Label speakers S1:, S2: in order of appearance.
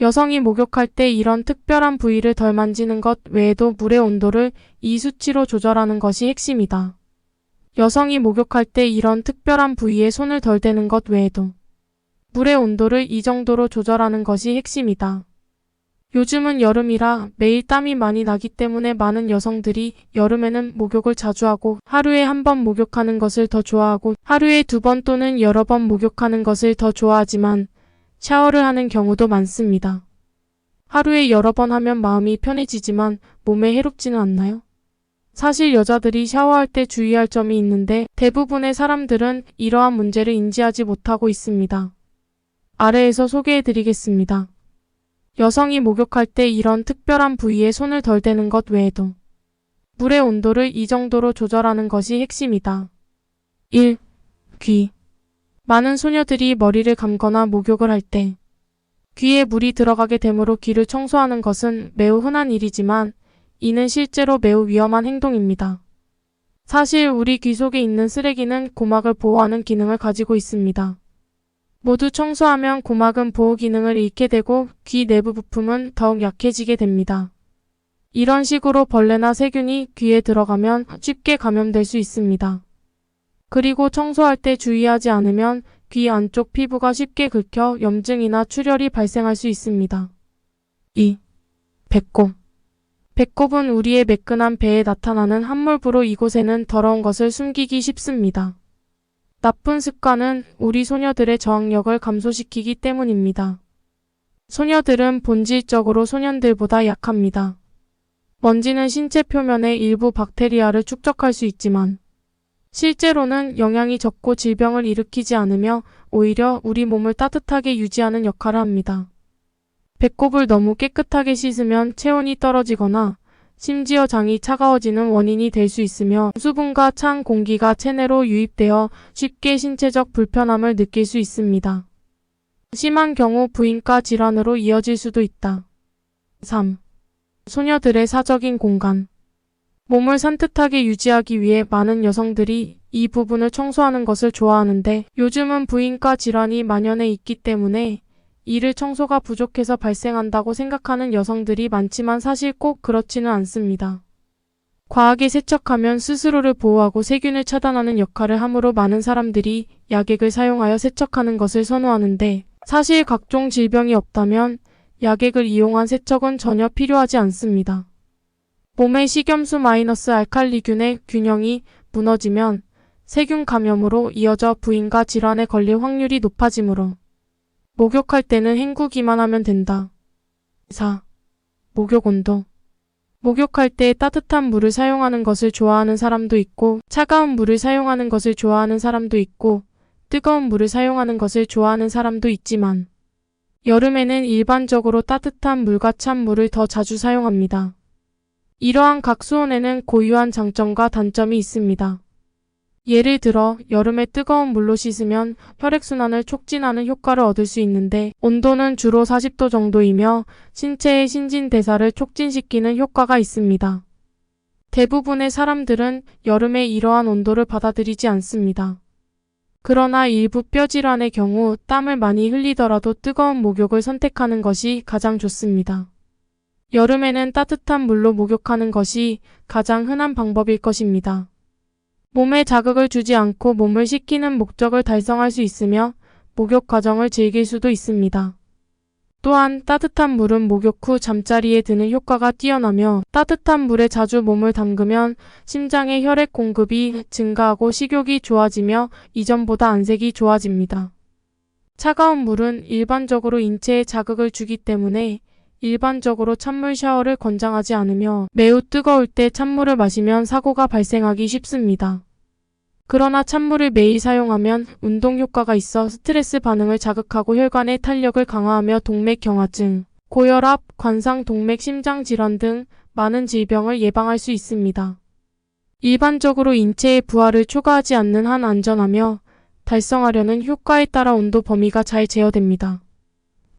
S1: 여성이 목욕할 때 이런 특별한 부위를 덜 만지는 것 외에도 물의 온도를 이 수치로 조절하는 것이 핵심이다. 여성이 목욕할 때 이런 특별한 부위에 손을 덜 대는 것 외에도 물의 온도를 이 정도로 조절하는 것이 핵심이다. 요즘은 여름이라 매일 땀이 많이 나기 때문에 많은 여성들이 여름에는 목욕을 자주 하고 하루에 한 번 목욕하는 것을 더 좋아하고 하루에 2번 또는 여러 번 목욕하는 것을 더 좋아하지만 샤워를 하는 경우도 많습니다. 하루에 여러 번 하면 마음이 편해지지만 몸에 해롭지는 않나요? 사실 여자들이 샤워할 때 주의할 점이 있는데 대부분의 사람들은 이러한 문제를 인지하지 못하고 있습니다. 아래에서 소개해드리겠습니다. 여성이 목욕할 때 이런 특별한 부위에 손을 덜 대는 것 외에도 물의 온도를 이 정도로 조절하는 것이 핵심이다. 1. 귀. 많은 소녀들이 머리를 감거나 목욕을 할 때 귀에 물이 들어가게 되므로 귀를 청소하는 것은 매우 흔한 일이지만 이는 실제로 매우 위험한 행동입니다. 사실 우리 귀 속에 있는 쓰레기는 고막을 보호하는 기능을 가지고 있습니다. 모두 청소하면 고막은 보호 기능을 잃게 되고 귀 내부 부품은 더욱 약해지게 됩니다. 이런 식으로 벌레나 세균이 귀에 들어가면 쉽게 감염될 수 있습니다. 그리고 청소할 때 주의하지 않으면 귀 안쪽 피부가 쉽게 긁혀 염증이나 출혈이 발생할 수 있습니다. 2. 배꼽. 배꼽은 우리의 매끈한 배에 나타나는 함몰부로 이곳에는 더러운 것을 숨기기 쉽습니다. 나쁜 습관은 우리 소녀들의 저항력을 감소시키기 때문입니다. 소녀들은 본질적으로 소년들보다 약합니다. 먼지는 신체 표면의 일부 박테리아를 축적할 수 있지만 실제로는 영양이 적고 질병을 일으키지 않으며 오히려 우리 몸을 따뜻하게 유지하는 역할을 합니다. 배꼽을 너무 깨끗하게 씻으면 체온이 떨어지거나 심지어 장이 차가워지는 원인이 될 수 있으며 수분과 찬 공기가 체내로 유입되어 쉽게 신체적 불편함을 느낄 수 있습니다. 심한 경우 부인과 질환으로 이어질 수도 있다. 3. 소녀들의 사적인 공간. 몸을 산뜻하게 유지하기 위해 많은 여성들이 이 부분을 청소하는 것을 좋아하는데 요즘은 부인과 질환이 만연해 있기 때문에 이를 청소가 부족해서 발생한다고 생각하는 여성들이 많지만 사실 꼭 그렇지는 않습니다. 과하게 세척하면 스스로를 보호하고 세균을 차단하는 역할을 하므로 많은 사람들이 약액을 사용하여 세척하는 것을 선호하는데 사실 각종 질병이 없다면 약액을 이용한 세척은 전혀 필요하지 않습니다. 몸의 식염수 알칼리균의 균형이 무너지면 세균 감염으로 이어져 부인과 질환에 걸릴 확률이 높아지므로 목욕할 때는 헹구기만 하면 된다. 4. 목욕 온도. 목욕할 때 따뜻한 물을 사용하는 것을 좋아하는 사람도 있고 차가운 물을 사용하는 것을 좋아하는 사람도 있고 뜨거운 물을 사용하는 것을 좋아하는 사람도 있지만 여름에는 일반적으로 따뜻한 물과 찬 물을 더 자주 사용합니다. 이러한 각 수온에는 고유한 장점과 단점이 있습니다. 예를 들어 여름에 뜨거운 물로 씻으면 혈액순환을 촉진하는 효과를 얻을 수 있는데 온도는 주로 40도 정도이며 신체의 신진대사를 촉진시키는 효과가 있습니다. 대부분의 사람들은 여름에 이러한 온도를 받아들이지 않습니다. 그러나 일부 뼈질환의 경우 땀을 많이 흘리더라도 뜨거운 목욕을 선택하는 것이 가장 좋습니다. 여름에는 따뜻한 물로 목욕하는 것이 가장 흔한 방법일 것입니다. 몸에 자극을 주지 않고 몸을 식히는 목적을 달성할 수 있으며 목욕 과정을 즐길 수도 있습니다. 또한 따뜻한 물은 목욕 후 잠자리에 드는 효과가 뛰어나며 따뜻한 물에 자주 몸을 담그면 심장의 혈액 공급이 증가하고 식욕이 좋아지며 이전보다 안색이 좋아집니다. 차가운 물은 일반적으로 인체에 자극을 주기 때문에 일반적으로 찬물 샤워를 권장하지 않으며 매우 뜨거울 때 찬물을 마시면 사고가 발생하기 쉽습니다. 그러나 찬물을 매일 사용하면 운동 효과가 있어 스트레스 반응을 자극하고 혈관의 탄력을 강화하며 동맥경화증, 고혈압, 관상동맥 심장질환 등 많은 질병을 예방할 수 있습니다. 일반적으로 인체의 부하를 초과하지 않는 한 안전하며 달성하려는 효과에 따라 온도 범위가 잘 제어됩니다.